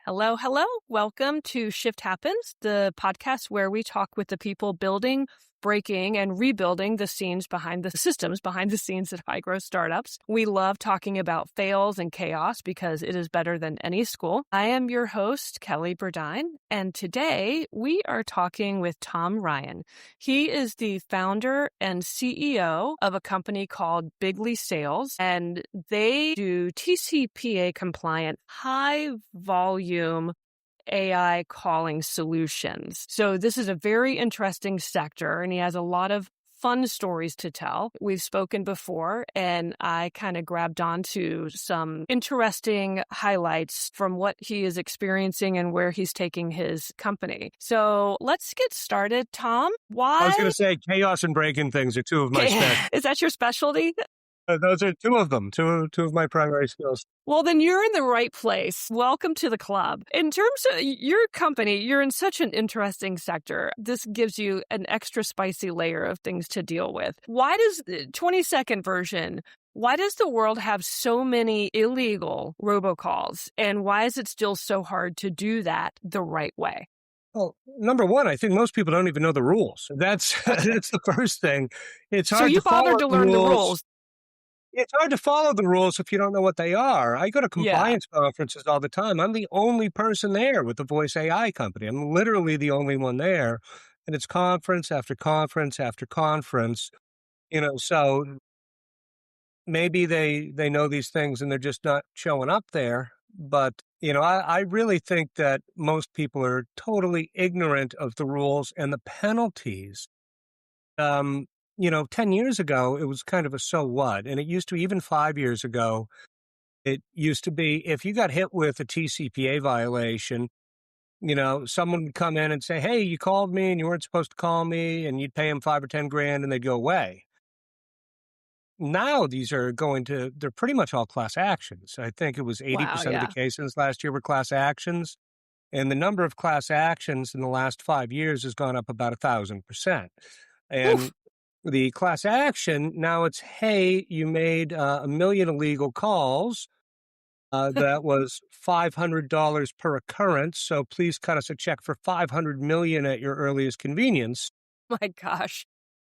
Hello, hello. Welcome to Shift Happens, the podcast where we talk with the people building, breaking, and rebuilding the scenes behind the systems behind the scenes at high growth startups. We love talking about fails and chaos because it is better than any school. I am your host, Kelly Burdine, and today we are talking with Tom Ryan. He is the founder and CEO of a company called Bigly Sales, and they do TCPA compliant, high volume AI calling solutions. So this is a very interesting sector, and he has a lot of fun stories to tell. We've spoken before, and I kind of grabbed onto some interesting highlights from what he is experiencing and where he's taking his company. So let's get started. Tom, why? I was going to say chaos and breaking things are two of my specialties. Is that your specialty? Those are two of them, two of my primary skills. Well, then you're in the right place. Welcome to the club. In terms of your company, you're in such an interesting sector. This gives you an extra spicy layer of things to deal with. Why does the 20-second version, why does the world have so many illegal robocalls? And why is it still so hard to do that the right way? Well, number one, I think most people don't even know the rules. That's the first thing. It's hard So you to follow bothered to learn the rules. It's hard to follow the rules if you don't know what they are. I go to compliance conferences all the time. I'm the only person there with the voice AI company. I'm literally the only one there. And it's conference after conference after conference. So maybe they know these things and they're just not showing up there. But, I really think that most people are totally ignorant of the rules and the penalties. 10 years ago, it was kind of a so what. And it used to, even 5 years ago, it used to be if you got hit with a TCPA violation, someone would come in and say, hey, you called me and you weren't supposed to call me, and you'd pay them 5 or 10 grand and they'd go away. Now these are they're pretty much all class actions. I think it was 80% of the cases last year were class actions. And the number of class actions in the last 5 years has gone up about 1,000%. And the class action, now it's, hey, you made 1 million illegal calls. That was $500 per occurrence. So please cut us a check for $500 million at your earliest convenience. My gosh.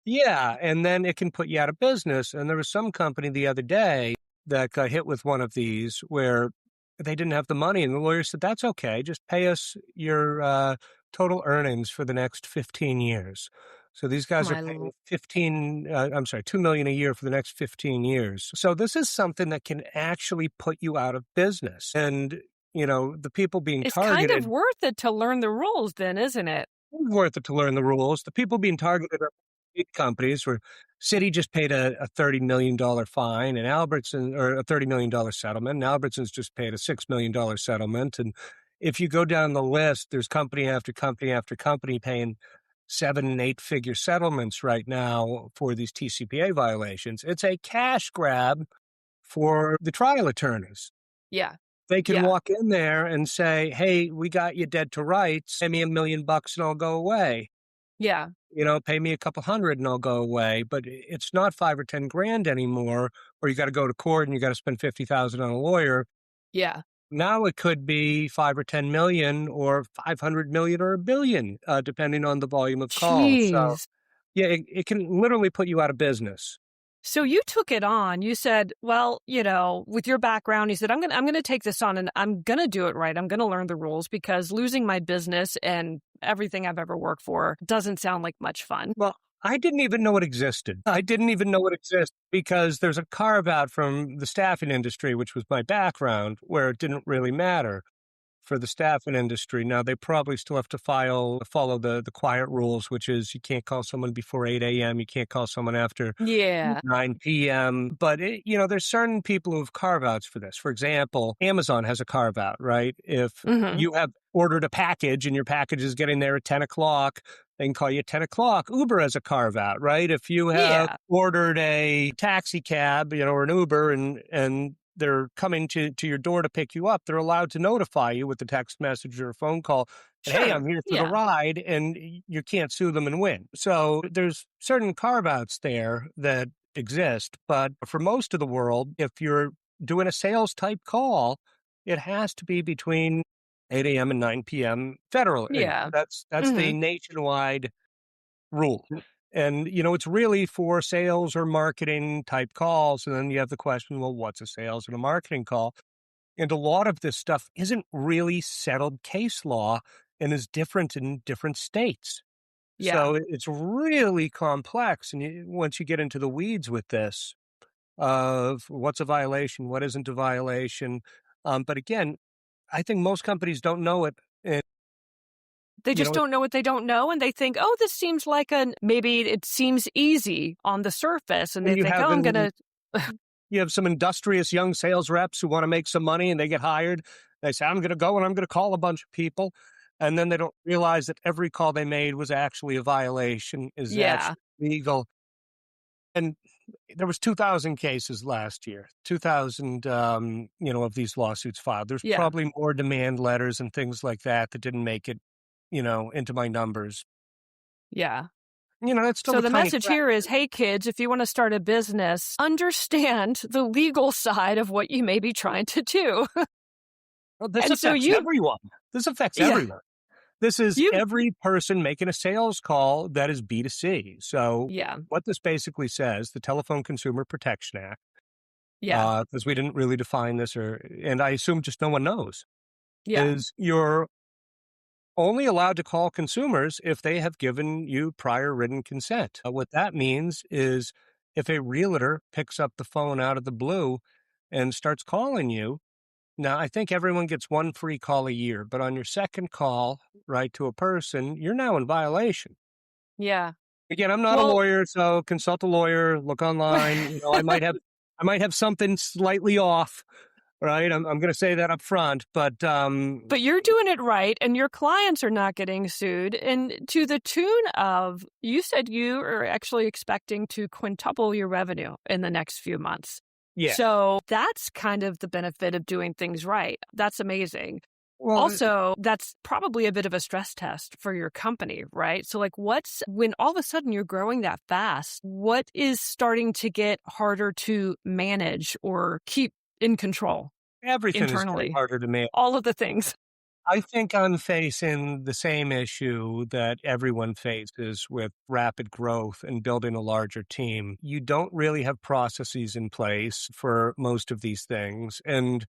Yeah. And then it can put you out of business. And there was some company the other day that got hit with one of these where they didn't have the money. And the lawyer said, that's okay. Just pay us your total earnings for the next 15 years. So these guys are paying $2 million a year for the next 15 years. So this is something that can actually put you out of business. And, the people being targeted. It's kind of worth it to learn the rules then, isn't it? It's worth it to learn the rules. The people being targeted are big companies where Citi just paid a $30 million fine and or a $30 million settlement. And Albertsons just paid a $6 million settlement. And if you go down the list, there's company after company after company paying 7 and 8 figure settlements right now for these TCPA violations. It's a cash grab for the trial attorneys. Yeah. They can walk in there and say, hey, we got you dead to rights. Pay me $1 million and I'll go away. Yeah. Pay me a couple hundred and I'll go away. But it's not 5 or 10 grand anymore, or you got to go to court and you got to spend $50,000 on a lawyer. Yeah. Now it could be 5 or 10 million or 500 million or $1 billion, depending on the volume of calls. Jeez. So, it can literally put you out of business. So you took it on. You said, well, with your background, you said, I'm going to take this on and I'm going to do it right. I'm going to learn the rules because losing my business and everything I've ever worked for doesn't sound like much fun. Well, I didn't even know it existed. I didn't even know it existed because there's a carve out from the staffing industry, which was my background, where it didn't really matter for the staffing industry. Now, they probably still have to follow the quiet rules, which is you can't call someone before 8 a.m. You can't call someone after 9 p.m. But, there's certain people who have carve-outs for this. For example, Amazon has a carve-out, right? If you have ordered a package and your package is getting there at 10 o'clock, they can call you at 10 o'clock. Uber has a carve-out, right? If you have ordered a taxi cab, or an Uber and they're coming to your door to pick you up, they're allowed to notify you with a text message or a phone call. Hey, I'm here for the ride, and you can't sue them and win. So there's certain carve-outs there that exist. But for most of the world, if you're doing a sales type call, it has to be between 8 a.m. and 9 p.m. federally. Yeah. That's the Mhm. nationwide rule. And, it's really for sales or marketing type calls. And then you have the question, well, what's a sales and a marketing call? And a lot of this stuff isn't really settled case law and is different in different states. Yeah. So it's really complex. And once you get into the weeds with this, of what's a violation, what isn't a violation. But again, I think most companies don't know it. And, They you just know, don't know what they don't know, and they think, "Oh, this seems like maybe it seems easy on the surface," and they and think, "Oh, I'm gonna." you have some industrious young sales reps who want to make some money and they get hired. They say, I'm going to go and I'm going to call a bunch of people. And then they don't realize that every call they made was actually a violation, is Yeah. actually legal. And there was 2,000 cases last year, 2,000, of these lawsuits filed. There's Yeah. probably more demand letters and things like that that didn't make it, into my numbers. Yeah. That's still So a the tiny message here is, fraction. hey, kids, if you want to start a business, understand the legal side of what you may be trying to do. Well, this And so affects you, everyone. This affects yeah, everyone. This is you, every person making a sales call that is B2C. So yeah, what this basically says, the Telephone Consumer Protection Act, yeah, because we didn't really define this, and I assume just no one knows, yeah, is you're only allowed to call consumers if they have given you prior written consent. What that means is if a realtor picks up the phone out of the blue and starts calling you, now I think everyone gets one free call a year, but on your second call, right, to a person, you're now in violation. yeah. Again, I'm not a Well, lawyer, so consult a lawyer, look online. I might have something slightly off, right? I'm going to say that up front, but but you're doing it right, and your clients are not getting sued. And to the tune of, you said you are actually expecting to quintuple your revenue in the next few months. yeah. So that's kind of the benefit of doing things right. That's amazing. Well, Also, that's probably a bit of a stress test for your company, right? So, like, when all of a sudden you're growing that fast, what is starting to get harder to manage or keep in control everything is getting internally? harder to manage. All of the things. I think I'm facing the same issue that everyone faces with rapid growth and building a larger team. You don't really have processes in place for most of these things. And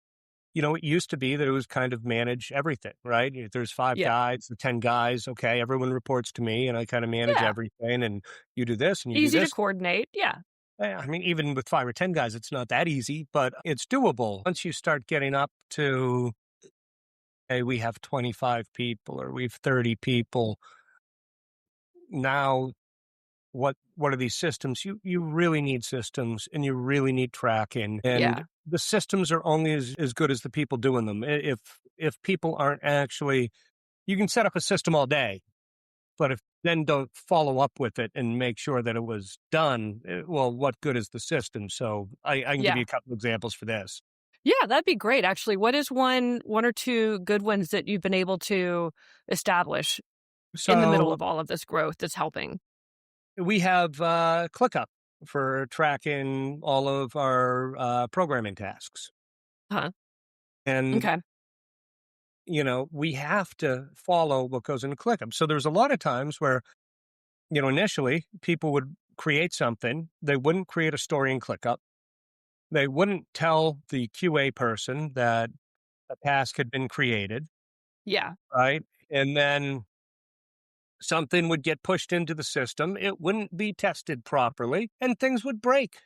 it used to be that it was kind of manage everything, right? If there's five Yeah. guys, the 10 guys, okay, everyone reports to me and I kind of manage Yeah. everything and you do this and you do Easy to this. coordinate. Yeah. I mean, even with 5 or 10 guys, it's not that easy, but it's doable. Once you start getting up to, hey, we have 25 people or we have 30 people, now what are these systems? You really need systems and you really need tracking. And Yeah. the systems are only as good as the people doing them. If people aren't actually, you can set up a system all day, but if then don't follow up with it and make sure that it was done, well, what good is the system? So I can give you Yeah. a couple examples for this. Yeah. That'd be great, actually. What is one or two good ones that you've been able to establish in the middle So of all of this growth that's helping? we have ClickUp for tracking all of our programming tasks. Huh. And Okay. we have to follow what goes into ClickUp. So there's a lot of times where, initially people would create something. They wouldn't create a story in ClickUp. They wouldn't tell the QA person that a task had been created, Yeah. right? And then something would get pushed into the system. It wouldn't be tested properly and things would break.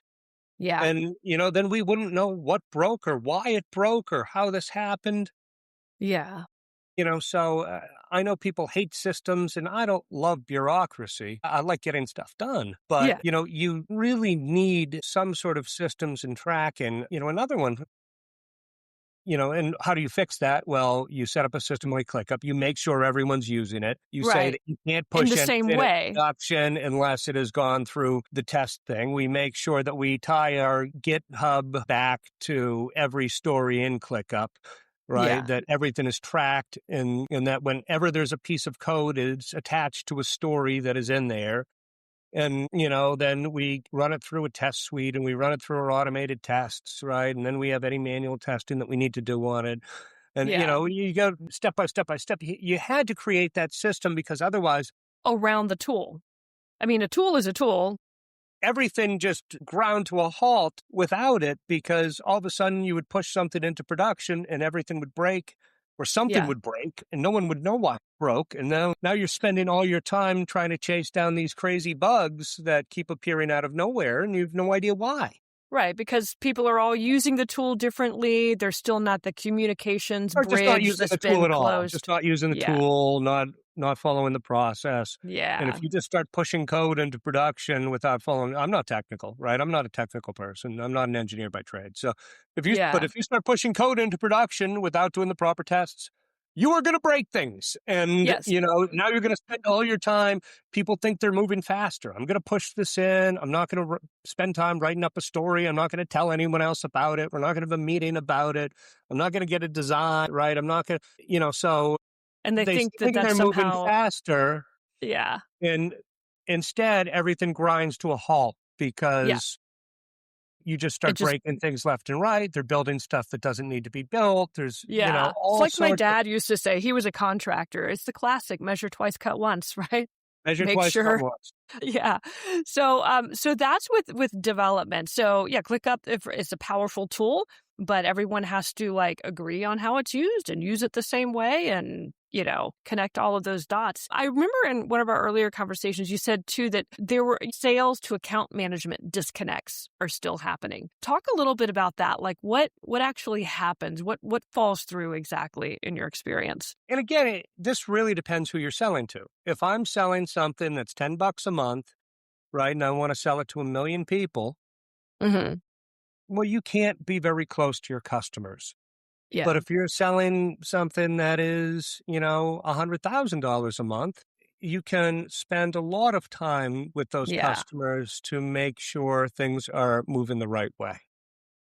Yeah. And, then we wouldn't know what broke or why it broke or how this happened. Yeah. So I know people hate systems and I don't love bureaucracy. I like getting stuff done, but Yeah. you really need some sort of systems and tracking. Another one, and how do you fix that? Well, you set up a system like ClickUp. You make sure everyone's using it. You say Right. that you can't In push the anything same in way. production unless it has gone through the test thing. We make sure that we tie our GitHub back to every story in ClickUp, right? Yeah. That everything is tracked and that whenever there's a piece of code, it's attached to a story that is in there. And, then we run it through a test suite and we run it through our automated tests, right? And then we have any manual testing that we need to do on it. And, Yeah. you go step by step by step. You had to create that system because otherwise Around the tool. I mean, a tool is a tool. everything just ground to a halt without it because all of a sudden you would push something into production and everything would break or something Yeah. would break and no one would know why it broke. And now you're spending all your time trying to chase down these crazy bugs that keep appearing out of nowhere and you have no idea why. Right, because people are all using the tool differently. There's still not the communications Or just not bridge using that's the tool been at all, just closed. not using the Yeah. tool, not following the process. And Yeah. if you just start pushing code into production without following, I'm not technical, right? I'm not a technical person. I'm not an engineer by trade. So Yeah. if you start pushing code into production without doing the proper tests, you are going to break things. And, Yes. now you're going to spend all your time. People think they're moving faster. I'm going to push this in. I'm not going to spend time writing up a story. I'm not going to tell anyone else about it. We're not going to have a meeting about it. I'm not going to get a design right. I'm not going to, so And they they think that think that's they're moving somehow faster, yeah. and instead everything grinds to a halt Yeah. because you just It start just breaking things left and right. They're building stuff that doesn't need to be built. There's, yeah. It's all like my sorts of dad used to say, he was a contractor. It's the classic measure twice, cut once, right? measure Make twice, cut sure once. yeah. So that's with development. So yeah, ClickUp if it's a powerful tool, but everyone has to like agree on how it's used and use it the same way and, connect all of those dots. I remember in one of our earlier conversations you said too that there were sales to account management disconnects are still happening. Talk a little bit about that. Like what actually happens? What falls through exactly in your experience? And again, this really depends who you're selling to. If I'm selling something that's $10 a month, right, and I want to sell it to 1 million people, Mhm. well, you can't be very close to your customers. But Yeah. if you're selling something that is, $100,000 a month, you can spend a lot of time with those Yeah. customers to make sure things are moving the right way.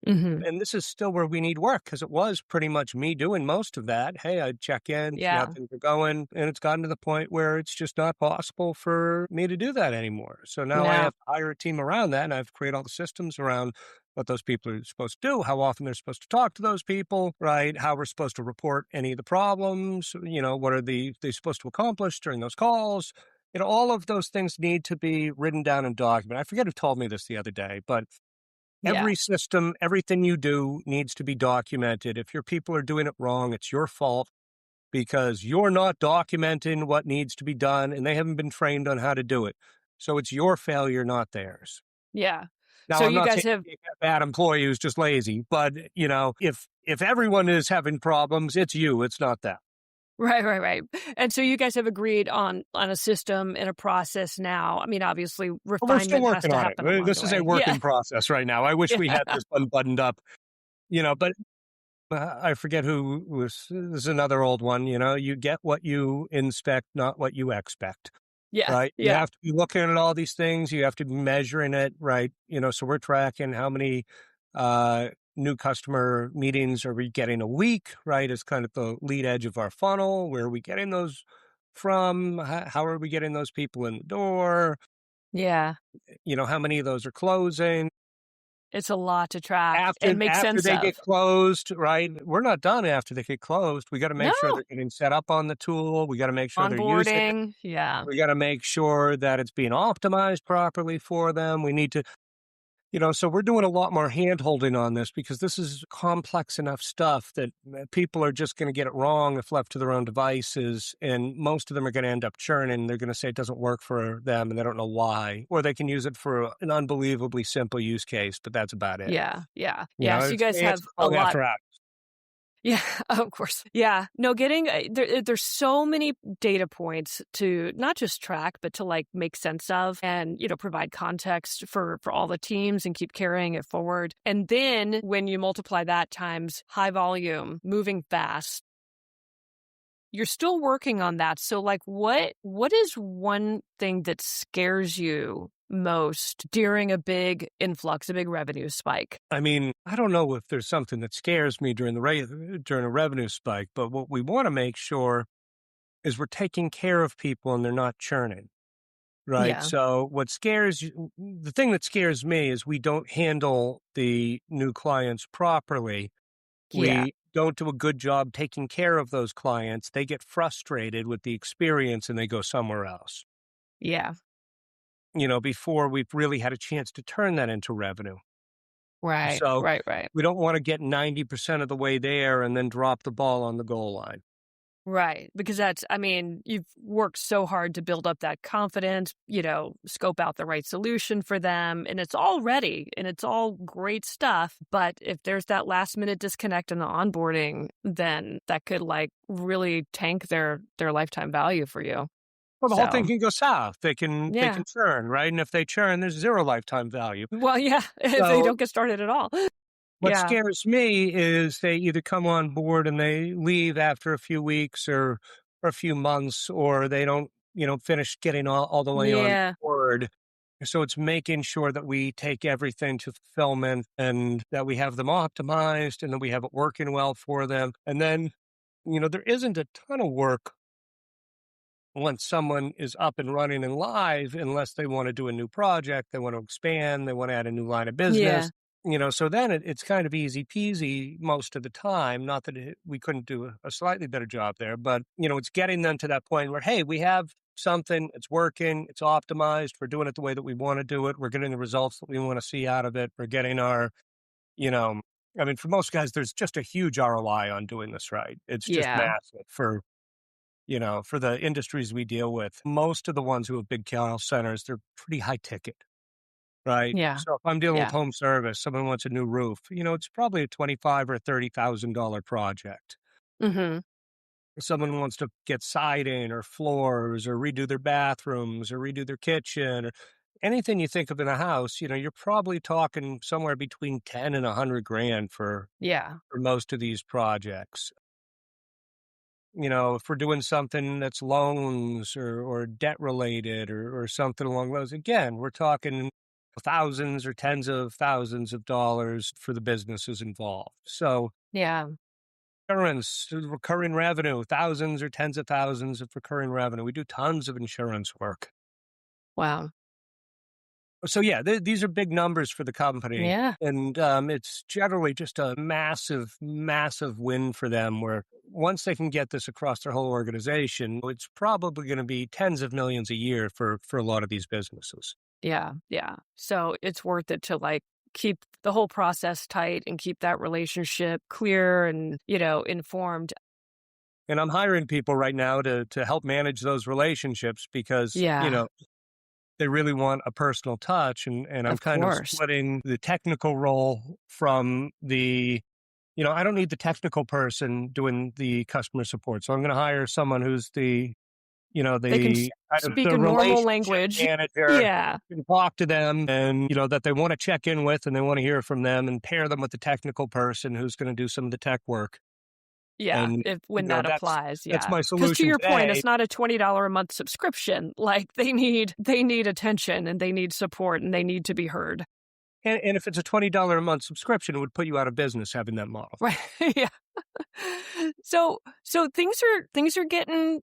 Mhm. And this is still where we need work because it was pretty much me doing most of that. Hey, I'd check in, see how Yeah. things are going. And it's gotten to the point where it's just not possible for me to do that anymore. So now I No. have to hire a team around that and I've created all the systems around what those people are supposed to do, how often they're supposed to talk to those people, right? How we're supposed to report any of the problems, what are they supposed to accomplish during those calls? All of those things need to be written down and documented. I forget who told me this the other day, but Yeah. every system, everything you do needs to be documented. If your people are doing it wrong, it's your fault because you're not documenting what needs to be done and they haven't been trained on how to do it. So it's your failure, not theirs. Yeah. Now, So I'm you not guys saying have you're a bad employee who's just lazy, but if everyone is having problems, it's you, it's not them. right, right, right. And so you guys have agreed on a system and a process now. I mean, obviously But we're still refinement has working to on it. happen along This the is a way. work Yeah. in process right now. I wish we had Yeah. this one buttoned up, but I forget who was this is another old one, you get what you inspect, not what you expect, Yeah. right? You Yeah. have to be looking at all these things, you have to be measuring it, right? So we're tracking how many uh, new customer meetings are we getting a week, right? Is kind of the lead edge of our funnel. Where are we getting those from? How are we getting those people in the door? Yeah. How many of those are closing? It's a lot to track After and make after sense they of. get closed, right? We're not done after they get closed. We gotta No. make sure they're getting set up on the tool. We gotta make sure they're using it. Onboarding. Yeah. We gotta make sure that it's being optimized properly for them. We need to so we're doing a lot more hand-holding on this because this is complex enough stuff that people are just gonna get it wrong if left to their own devices, and most of them are gonna end up churning. They're gonna say it doesn't work for them, and they don't know why, or they can use it for an unbelievably simple use case, but that's about it. Yeah. Yeah. Yeah. So you It's guys the answer have a phone lot. after hours. Yeah, of course. Yeah. No, getting there's so many data points to not just track, but to like make sense of and, provide context for all the teams and keep carrying it forward. And then when you multiply that times high volume, moving fast, you're still working on that. So like what is one thing that scares you most during a big influx, a big revenue spike? I mean, I don't know if there's something that scares me during during a revenue spike, but what we want to make sure is we're taking care of people and they're not churning, right? Yeah. So the thing that scares me is we don't handle the new clients properly Yeah. we don't do a good job taking care of those clients, they get frustrated with the experience and they go somewhere else, Yeah. before we've really had a chance to turn that into revenue. Right. So Right. Right. we don't want to get 90% of the way there and then drop the ball on the goal line. Right, because I mean, you've worked so hard to build up that confidence, scope out the right solution for them, and it's all ready and it's all great stuff. But if there's that last minute disconnect in the onboarding, then that could like really tank their lifetime value for you. Well, the whole thing So, can go south. They can yeah. churn, right? And if they churn, there's zero lifetime value. Well, yeah, if they So don't get started at all. what Yeah. scares me is they either come on board and they leave after a few weeks or a few months, or they don't, finish getting all the way on Yeah. board. So it's making sure that we take everything to fulfillment and that we have them optimized and that we have it working well for them. And then, there isn't a ton of work once someone is up and running and live, unless they want to do a new project, they want to expand, they want to add a new line of Yeah. business, so then it's kind of easy peasy most of the time. Not that we couldn't do a slightly better job there, but, it's getting them to that point where, hey, we have something, it's working, it's optimized, we're doing it the way that we want to do it, we're getting the results that we want to see out of it, we're getting our, you know, I mean, for most guys, there's just a huge ROI on doing this right. It's just Yeah. massive for the industries we deal with. Most of the ones who have big call centers, they're pretty high ticket, right? Yeah. So if I'm dealing with Yeah. home service, someone wants a new roof, it's probably a 25 or $30,000 project. Mhm. If someone wants to get siding or floors or redo their bathrooms or redo their kitchen or anything you think of in a house, you're probably talking somewhere between 10 and 100 grand Yeah. for most of these projects. If we're doing something that's loans or debt related or something along those, again, we're talking thousands or tens of thousands of dollars for the businesses involved. So Yeah. insurance, recurring revenue, thousands or tens of thousands of recurring revenue. We do tons of insurance work. Wow. So yeah, these are big numbers for the company. Yeah. And it's generally just a massive, massive win for them where once they can get this across their whole organization, it's probably going to be tens of millions a year for a lot of these businesses. Yeah, yeah. So it's worth it to like keep the whole process tight and keep that relationship clear and, informed. And I'm hiring people right now to help manage those relationships because, Yeah, they really want a personal touch. And I'm of kind of course. splitting the technical role from I don't need the technical person doing the customer support. So I'm going to hire someone who's They can the speak a normal relationship language. manager, Yeah, can talk to them and, that they want to check in with and they want to hear from them and pair them with the technical person who's going to do some of the tech work. yeah. And, If when that applies, that's yeah. my Because to solution your point, today. it's not a $20 a month subscription. Like they need attention and they need support and they need to be heard. And if it's a $20 a month subscription, it would put you out of business having that model. Right. Yeah. So things are getting,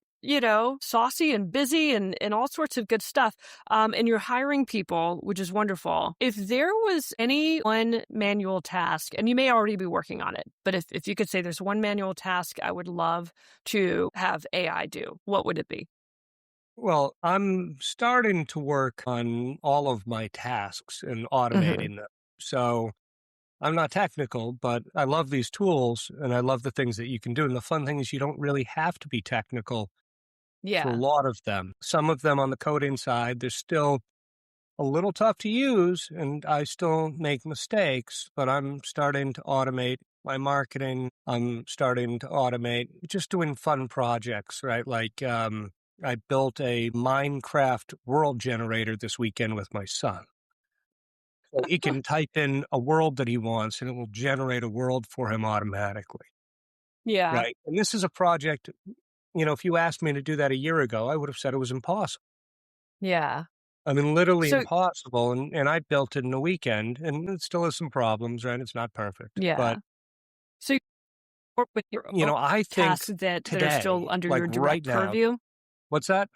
saucy and busy and all sorts of good stuff. And you're hiring people, which is wonderful. If there was any one manual task, and you may already be working on it, but if you could say there's one manual task I would love to have AI do, what would it be? Well, I'm starting to work on all of my tasks and Hmm. automating them. So I'm not technical, but I love these tools and I love the things that you can do. And the fun thing is you don't really have to be technical for a Yeah. lot of them. Some of them on the coding side, they're still a little tough to use and I still make mistakes, but I'm starting to automate my marketing. I'm starting to automate just doing fun projects, right? Like, I built a Minecraft world generator this weekend with my son. So he can type in a world that he wants and it will generate a world for him automatically. Yeah. Right. And this is a project, if you asked me to do that a year ago, I would have said it was impossible. Yeah. I mean, literally So impossible. And I built it in a weekend and it still has some problems, right? It's not perfect. But, yeah. So you work with your own I think tasks that are still today, under like your right direct now, purview. what's that?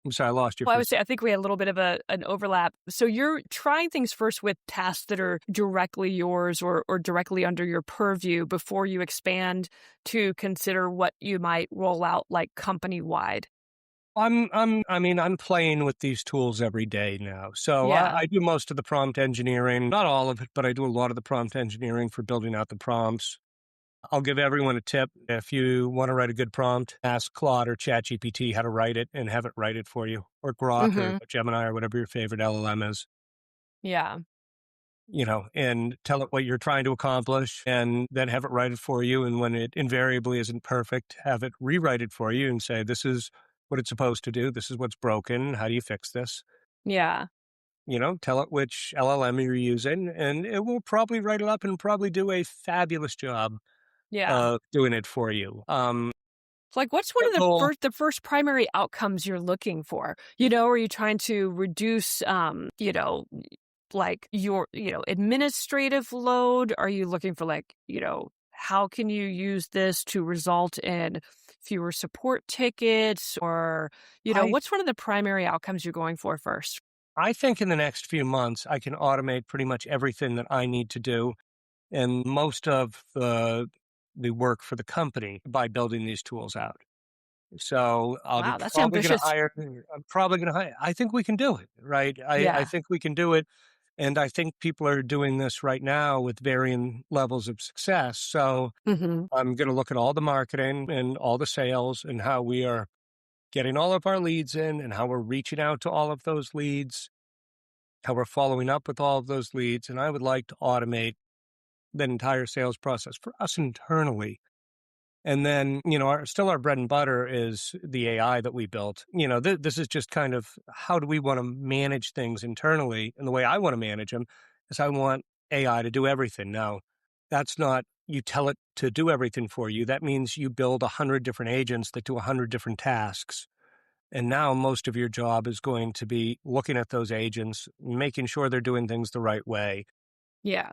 I'm sorry, I lost you Well, I for a would say second. I think we had a little bit of an overlap. So you're trying things first with tasks that are directly yours or directly under your purview before you expand to consider what you might roll out like company wide. I mean, I'm playing with these tools every day now. So Yeah. I do most of the prompt engineering, not all of it, but I do a lot of the prompt engineering for building out the prompts. I'll give everyone a tip. If you want to write a good prompt, ask Claude or ChatGPT how to write it and have it write it for you, or Grok or Mhm. Gemini or whatever your favorite LLM is, Yeah. and tell it what you're trying to accomplish and then have it write it for you. And when it invariably isn't perfect, have it rewrite it for you and say, this is what it's supposed to do. This is what's broken. How do you fix this? Yeah. Tell it which LLM you're using, and it will probably write it up and probably do a fabulous job Yeah. of doing it for you. Like, what's one of the Typical first primary outcomes you're looking for? Are you trying to reduce, like your, administrative load? Are you looking for like, how can you use this to result in fewer support tickets or, I what's one of the primary outcomes you're going for first? I think in the next few months, I can automate pretty much everything that I need to do and most of the work for the company by building these tools out. So Wow, that's probably going to ambitious. hire. I'm probably going to hire. I think we can do it, right? I Yeah. think we can do it, and I think people are doing this right now with varying levels of success. So Hmm. I'm going to look at all the marketing and all the sales and how we are getting all of our leads in and how we're reaching out to all of those leads, how we're following up with all of those leads. And I would like to automate that entire sales process for us internally. And then, our bread and butter is the AI that we built. This is just kind of how do we want to manage things internally? And the way I want to manage them is I want AI to do everything. Now, that's not you tell it to do everything for you. That means you build 100 different agents that do 100 different tasks. And now most of your job is going to be looking at those agents, making sure they're doing things the right way. Yeah.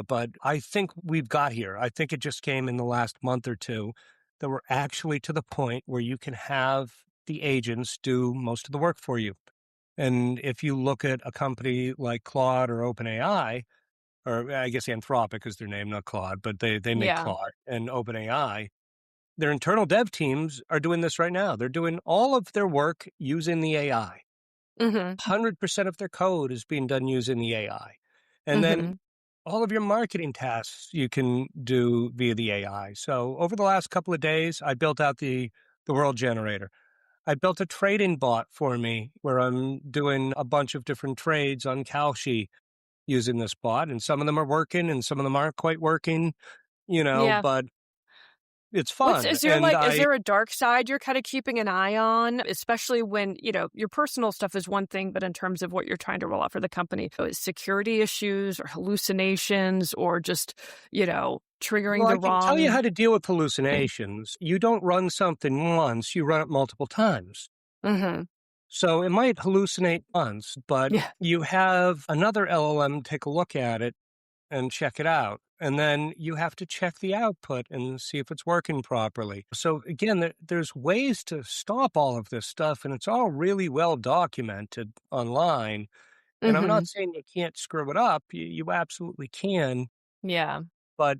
But I think we've got here. I think it just came in the last month or two that we're actually to the point where you can have the agents do most of the work for you. And if you look at a company like Claude or OpenAI, or I guess Anthropic is their name, not Claude, but they make Yeah. Claude and OpenAI, their internal dev teams are doing this right now. They're doing all of their work using the AI. Hmm. 100% of their code is being done using the AI. And then Hmm. all of your marketing tasks you can do via the AI. So over the last couple of days, I built out the world generator. I built a trading bot for me where I'm doing a bunch of different trades on Kalshi using this bot. And some of them are working and some of them aren't quite working, Yeah. but it's What's fun. is there And like is I there a dark side you're kinda keeping an eye on, especially when, your personal stuff is one thing, but in terms of what you're trying to roll out for the company, so is security issues or hallucinations or just, triggering well, the I can tell you wrong. how to deal with hallucinations. You don't run something once, you run it multiple times. Mhm. So it might hallucinate once, but Yeah. you have another LLM take a look at it and check it out. And then you have to check the output and see if it's working properly. So again, there's ways to stop all of this stuff, and it's all really well documented online. And I'm not Mhm. saying you can't screw it up. You absolutely can. Yeah. But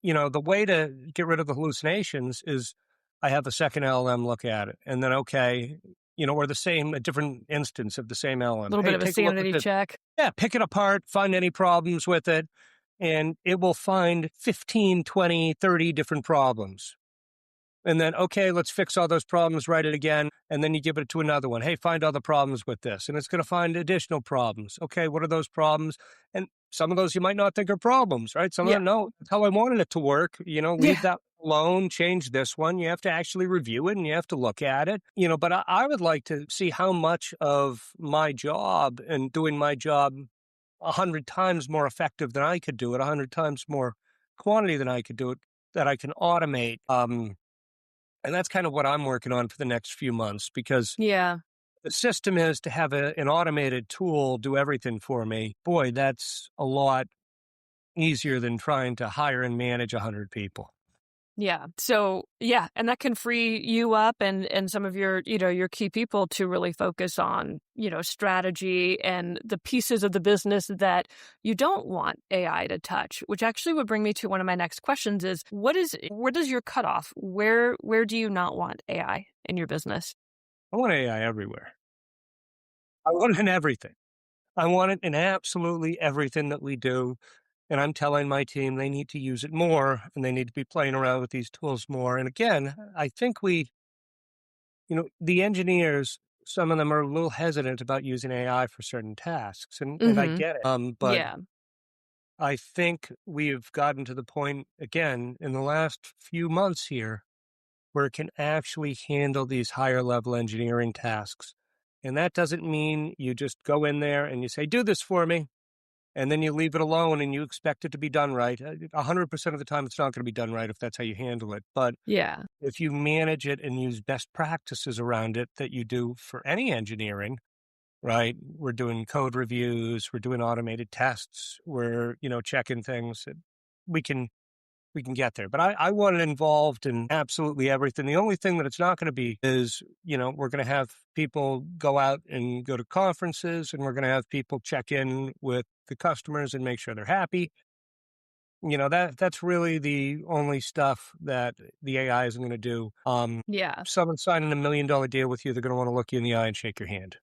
the way to get rid of the hallucinations is I have a second LLM look at it and then, okay, or a different instance of the same A LLM. little bit Hey, of a take a look at sanity this. check. Yeah, pick it apart, find any problems with it, and it will find 15, 20, 30 different problems. And then, okay, let's fix all those problems, write it again. And then you give it to another one. Hey, find all the problems with this. And it's going to find additional problems. Okay, what are those problems? And some of those you might not think are problems, right? Some of Yeah. them, no, that's how I wanted it to work. Leave Yeah. that alone, change this one. You have to actually review it and you have to look at it, but I would like to see how much of my job and doing my job 100 times more effective than I could do it, 100 times more quantity than I could do it, that I can automate. And that's kind of what I'm working on for the next few months because Yeah. the system is to have an automated tool do everything for me. Boy, that's a lot easier than trying to hire and manage 100 people. Yeah. So yeah, and that can free you up and some of your, your key people to really focus on, strategy and the pieces of the business that you don't want AI to touch, which actually would bring me to one of my next questions is where does your cutoff? Where do you not want AI in your business? I want AI everywhere. I want it in everything. I want it in absolutely everything that we do. And I'm telling my team they need to use it more and they need to be playing around with these tools more. And again, I think the engineers, some of them are a little hesitant about using AI for certain tasks. And I Mhm. get it. But Yeah. I think we've gotten to the point again in the last few months here where it can actually handle these higher level engineering tasks. And that doesn't mean you just go in there and you say, do this for me. And then you leave it alone and you expect it to be done right. 100% of the time, it's not going to be done right if that's how you handle it. But Yeah. if you manage it and use best practices around it that you do for any engineering, right? We're doing code reviews, we're doing automated tests, we're, checking things. We can we can get there. But I want it involved in absolutely everything. The only thing that it's not going to be is, we're going to have people go out and go to conferences and we're going to have people check in with the customers and make sure they're happy. That's really the only stuff that the AI isn't going to do. Yeah. Someone signing $1 million deal with you, they're going to want to look you in the eye and shake your hand.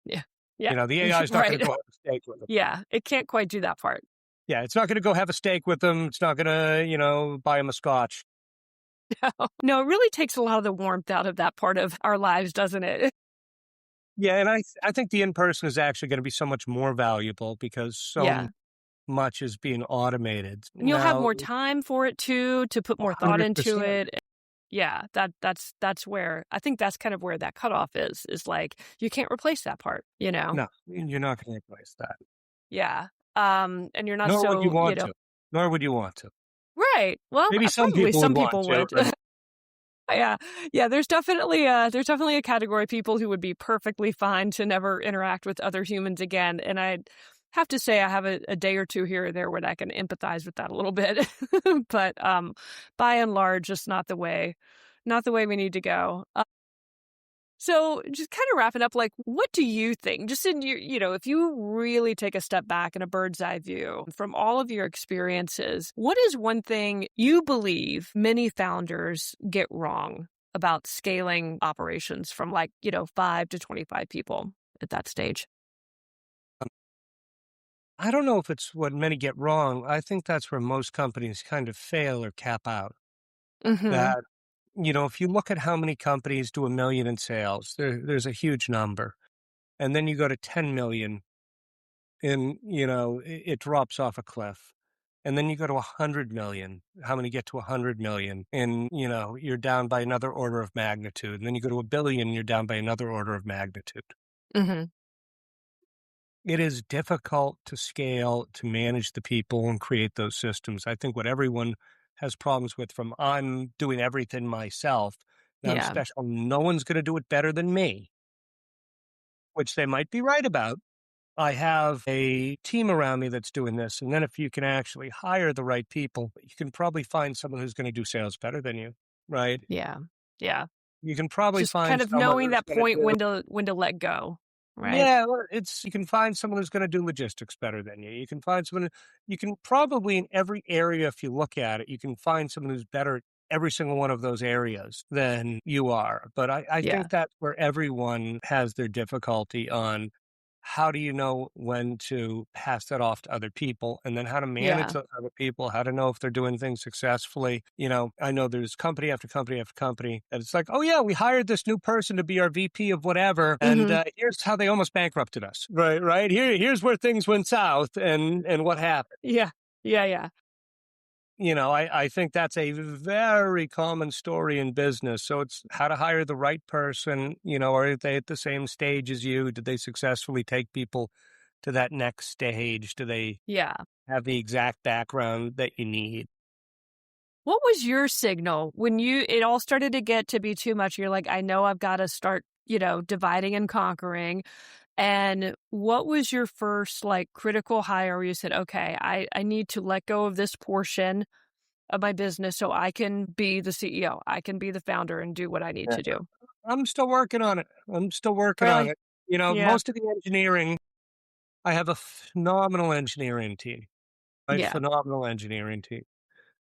Yeah. Yeah. The AI is not going to Right. go have a steak with them. Yeah. It can't quite do that part. Yeah, it's not going to go have a steak with them. It's not going to, buy them a scotch. No, it really takes a lot of the warmth out of that part of our lives, doesn't it? Yeah, and I think the in-person is actually gonna be so much more valuable because Yeah. much is being automated. And you'll have Now more time for it too, to put more thought into 100%. it. Yeah, that's where I think that's kind of where that cutoff is like you can't replace that part, you know? No, you're not gonna replace that. Yeah. And you're not Nor would you so, want to. Nor would you want to. right. Well, Maybe some probably people would some want people to, would. right? Yeah. Yeah, there's definitely a category of people who would be perfectly fine to never interact with other humans again, and I'd have to say I have a day or two here or there where I can empathize with that a little bit. But, by and large, just not the way we need to go. So just kind of wrapping up, like, what do you think? Just in your, if you really take a step back in a bird's eye view from all of your experiences, what is one thing you believe many founders get wrong about scaling operations from 5 to 25 people at that stage? I don't know if it's what many get wrong. I think that's where most companies kind of fail or cap out. Mm-hmm. That, if you look at how many companies do 1 million in sales, there's a huge number. And then you go to 10 million and, it drops off a cliff. And then you go to 100 million. How many get to 100 million? And, you're down by another order of magnitude. And then you go to 1 billion, you're down by another order of magnitude. Mm-hmm. It is difficult to scale, to manage the people and create those systems. I think what everyone has problems with from I'm doing everything myself, and I'm Yeah. special, no one's going to do it better than me, which they might be right about. I have a team around me that's doing this. And then if you can actually hire the right people, you can probably find someone who's going to do sales better than you, right? Yeah. Yeah. You can probably Just find kind of someone knowing who's that going to point do, when to let go. Right. yeah, well, you can find someone who's going to do logistics better than you. You can find someone, you can probably in every area, if you look at it, you can find someone who's better at every single one of those areas than you are. But I Yeah. think that's where everyone has their difficulty on how do you know when to pass that off to other people and then how to manage Yeah. those other people, how to know if they're doing things successfully. I know there's company after company after company that it's like, oh yeah, we hired this new person to be our VP of whatever. And Mm-hmm. here's how they almost bankrupted us. Right. Right. Here's where things went south and what happened. Yeah. Yeah. Yeah. I think that's a very common story in business. So it's how to hire the right person. Are they at the same stage as you? Did they successfully take people to that next stage? Do they Yeah. have the exact background that you need? What was your signal when it all started to get to be too much? You're like, I know I've got to start, dividing and conquering. And what was your first critical hire where you said, okay, I need to let go of this portion of my business so I can be the CEO. I can be the founder and do what I need Yeah. to do. I'm still working on it. I'm still working on Really? it. You know, Yeah. most of the engineering, I have a phenomenal engineering team, right? Yeah. Phenomenal engineering team.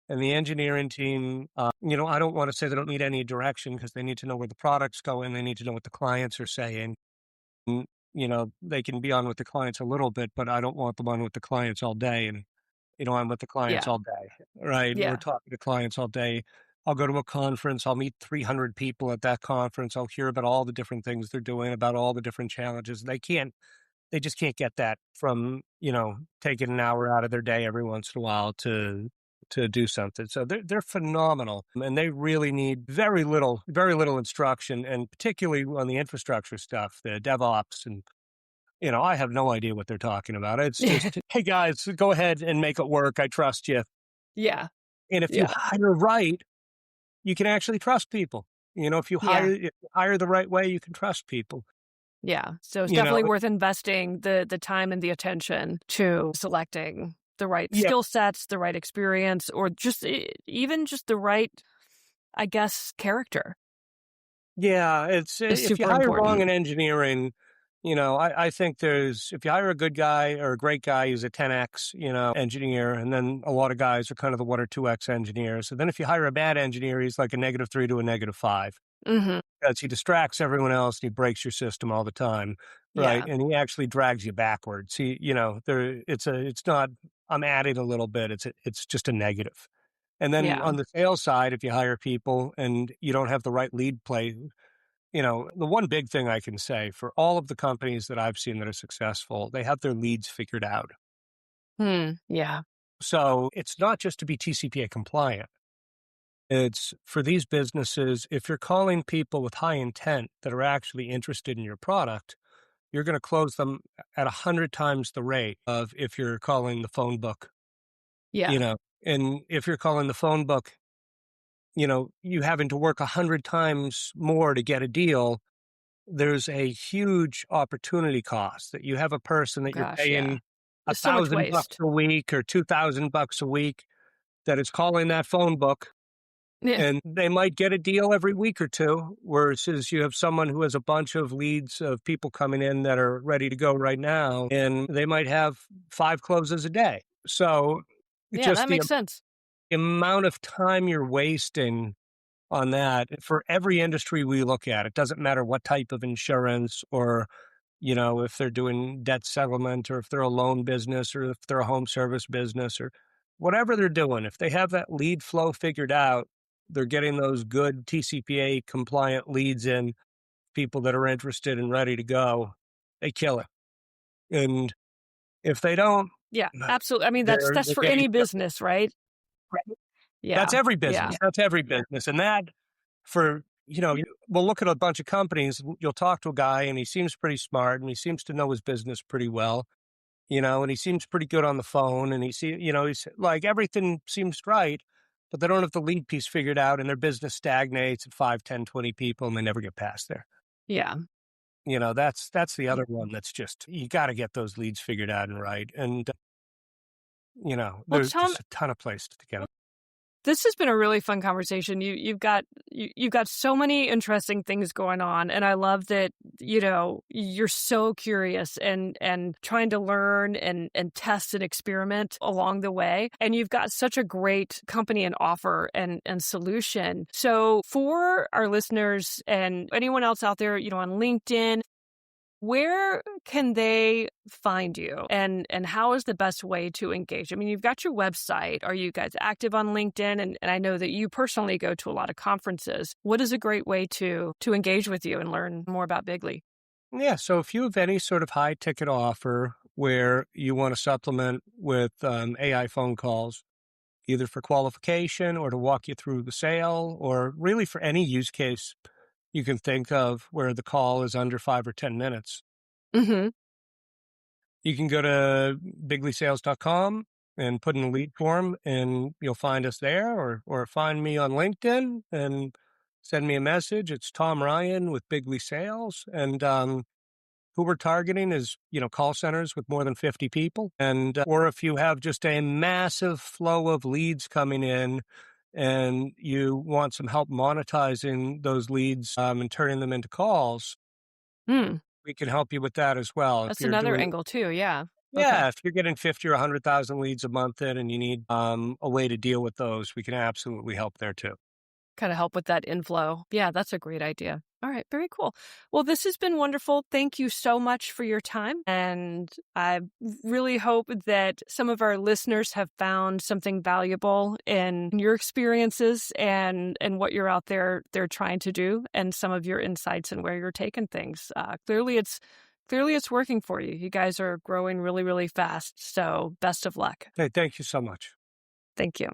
And the engineering team, you know, I don't want to say they don't need any direction because they need to know where the product's going. They need to know what the clients are saying. And, you know, they can be on with the clients a little bit, but I don't want them on with the clients all day. And, you know, I'm with the clients Yeah. all day, right? We're Yeah. talking to clients all day. I'll go to a conference. I'll meet 300 people at that conference. I'll hear about all the different things they're doing, about all the different challenges. They just can't get that from, you know, taking an hour out of their day every once in a while to do something. So they're phenomenal, and they really need very little instruction, and particularly on the infrastructure stuff, the DevOps, and you know, I have no idea what they're talking about. It's just, hey guys, go ahead and make it work. I trust you. Yeah. And if you Yeah. hire right, you can actually trust people. You know, Yeah. if you hire the right way, you can trust people. Yeah. So it's You know, definitely worth investing the time and the attention to selecting the right yeah, skill sets, the right experience, or just even just the right, I guess, character yeah, it's is if you super hire wrong important. in engineering, you know, I think there's if you hire a good guy or a great guy who's a 10x, you know, engineer, and then a lot of guys are kind of the 1 or 2x engineers. And then if you hire a bad engineer, he's like a -3 to a -5 Hmm. because he distracts everyone else and he breaks your system all the time, right? Yeah. And he actually drags you backwards. You know, it's not. I'm adding a little bit. It's just a negative. And then Yeah. on the sales side, if you hire people and you don't have the right lead play, you know, the one big thing I can say for all of the companies that I've seen that are successful, they have their leads figured out. Yeah. So it's not just to be TCPA compliant. It's for these businesses, if you're calling people with high intent that are actually interested in your product, you're going to close them at 100 times the rate of if you're calling the phone book, you Yeah. know, and if you're calling the phone book, you know, you having to work 100 times more to get a deal. There's a huge opportunity cost that you have a person that you're Gosh. Yeah. paying There's so much $1,000 waste. a week or $2,000 a week that is calling that phone book, Yeah. and they might get a deal every week or two, versus you have someone who has a bunch of leads of people coming in that are ready to go right now, and they might have 5 closes a day. So Yeah. just That the makes sense. amount of time you're wasting on that for every industry we look at, it doesn't matter what type of insurance or, you know, if they're doing debt settlement or if they're a loan business or if they're a home service business or whatever they're doing, if they have that lead flow figured out, they're getting those good TCPA compliant leads in, people that are interested and ready to go, they kill it. And if they don't, Yeah. Absolutely. I mean, that's they're for getting any business, right? that's Yeah. every Yeah. business. That's every business. And that for, you know, we'll look at a bunch of companies. You'll talk to a guy and he seems pretty smart and he seems to know his business pretty well, you know, and he seems pretty good on the phone and you know, he's like everything seems right, but they don't have the lead piece figured out and their business stagnates at 5, 10, 20 people and they never get past there. Yeah. You know, that's the other one that's just, you got to get those leads figured out and right. And, you know, Well, there's Tom, just a ton of places to get them. this has been a really fun conversation. You've got so many interesting things going on, and I love that you're so curious and trying to learn and test and experiment along the way. And you've got such a great company and offer and solution. So for our listeners and anyone else out there, on LinkedIn, where can they find you and how is the best way to engage? I mean, you've got your website. Are you guys active on LinkedIn? And I know that you personally go to a lot of conferences. What is a great way to engage with you and learn more about Bigly? Yeah. So if you have any sort of high ticket offer where you want to supplement with AI phone calls, either for qualification or to walk you through the sale, or really for any use case you can think of where the call is under 5 or 10 minutes, Mm-hmm. you can go to biglysales.com and put in a lead form and you'll find us there, or find me on LinkedIn and send me a message. It's Tom Ryan with Bigly Sales. And Who we're targeting is, call centers with more than 50 people. And, or if you have just a massive flow of leads coming in and you want some help monetizing those leads and turning them into calls, Hmm. we can help you with that as well. If That's you're another doing, angle too. Yeah. Okay. yeah, if you're getting 50 or 100,000 leads a month in and you need a way to deal with those, we can absolutely help there too. Kind of help with that inflow. Yeah, that's a great idea. All right, very cool. Well, this has been wonderful. Thank you so much for your time. And I really hope that some of our listeners have found something valuable in your experiences and what you're out there they're trying to do and some of your insights and where you're taking things. Clearly it's working for you. You guys are growing really, really fast. So best of luck. Hey, thank you so much. Thank you.